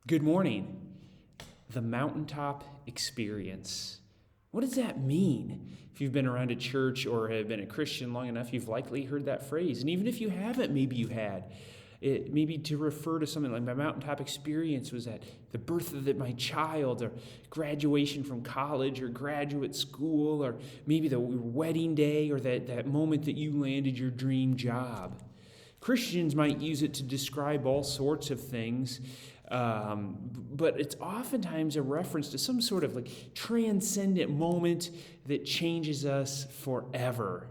Good morning. The mountaintop experience. What does that mean? If you've been around a church or have been a Christian long enough, you've likely heard that phrase. And even if you haven't, maybe you had. It maybe to refer to something like my mountaintop experience was at the birth of my child, or graduation from college or graduate school, or maybe the wedding day, or that moment that you landed your dream job. Christians might use it to describe all sorts of things, but it's oftentimes a reference to some sort of transcendent moment that changes us forever.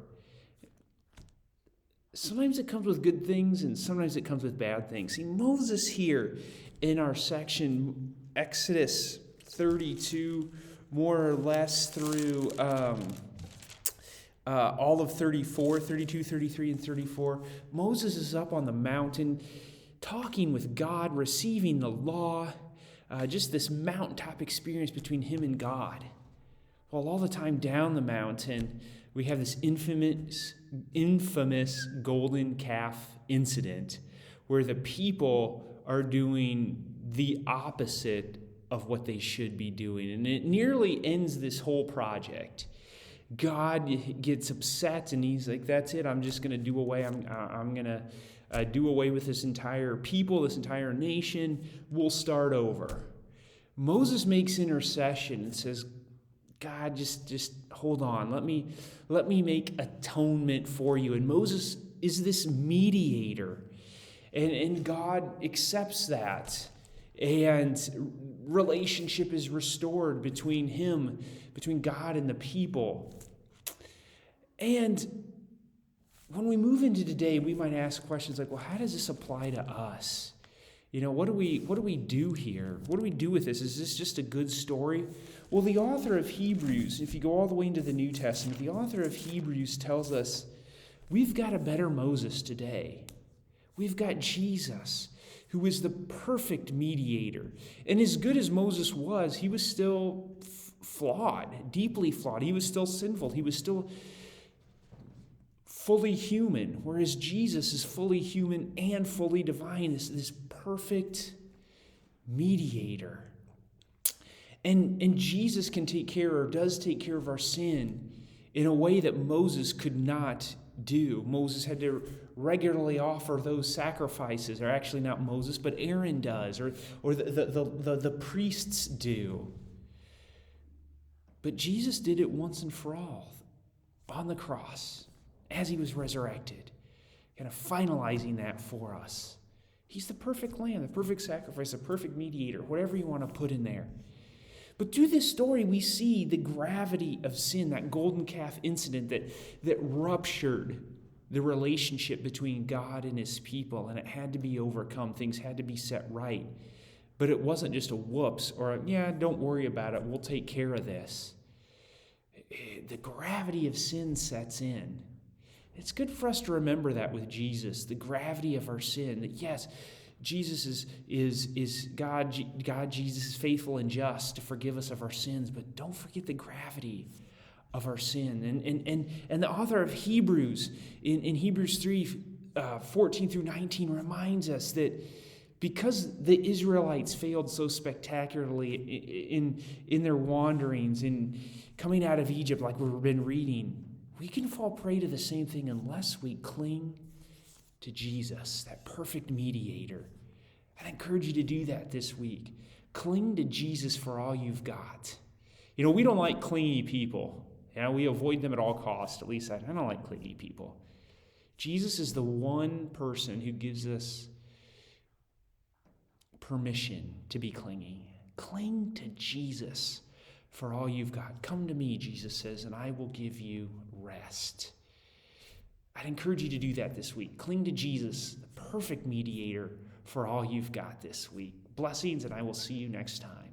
Sometimes it comes with good things, and sometimes it comes with bad things. See, Moses here in our section, Exodus 32, more or less through all of 34, 32, 33, and 34, Moses is up on the mountain talking with God, receiving the law, just this mountaintop experience between him and God. While all the time down the mountain, we have this infamous golden calf incident where the people are doing the opposite of what they should be doing. And it nearly ends this whole project. God gets upset and he's like, that's it, I'm just going to do away. I'm going to do away with this entire people, this entire nation. We'll start over. Moses makes intercession and says, God, just hold on. Let me make atonement for you. And Moses is this mediator. And God accepts that. And relationship is restored between God and the people. And when we move into today, we might ask questions like, well, how does this apply to us? What do we do here? What do we do with this? Is this just a good story? Well, the author of Hebrews, if you go all the way into the New Testament, the author of Hebrews tells us we've got a better Moses today. We've got Jesus, who is the perfect mediator. And as good as Moses was, he was still flawed, deeply flawed. He was still sinful. He was still fully human, whereas Jesus is fully human and fully divine, this perfect mediator. And Jesus can take care, or does take care, of our sin in a way that Moses could not do. Moses had to regularly offer those sacrifices, or actually not Moses, but Aaron does, or the priests do. But Jesus did it once and for all on the cross as he was resurrected, kind of finalizing that for us. He's the perfect lamb, the perfect sacrifice, the perfect mediator, whatever you want to put in there. But through this story, we see the gravity of sin, that golden calf incident that ruptured the relationship between God and his people, and it had to be overcome. Things had to be set right. But it wasn't just a whoops or don't worry about it, we'll take care of this. The gravity of sin sets in. It's good for us to remember that with Jesus, the gravity of our sin, that yes, Jesus is God. Jesus is faithful and just to forgive us of our sins, but don't forget the gravity of our sin. And the author of Hebrews, in Hebrews 3, 14 through 19, reminds us that because the Israelites failed so spectacularly in their wanderings, in coming out of Egypt, like we've been reading, we can fall prey to the same thing unless we cling to Jesus, that perfect mediator. I'd encourage you to do that this week. Cling to Jesus for all you've got. We don't like clingy people. We avoid them at all costs. At least I don't like clingy people. Jesus is the one person who gives us permission to be clingy. Cling to Jesus for all you've got. Come to me, Jesus says, and I will give you rest. I'd encourage you to do that this week. Cling to Jesus, the perfect mediator, for all you've got this week. Blessings, and I will see you next time.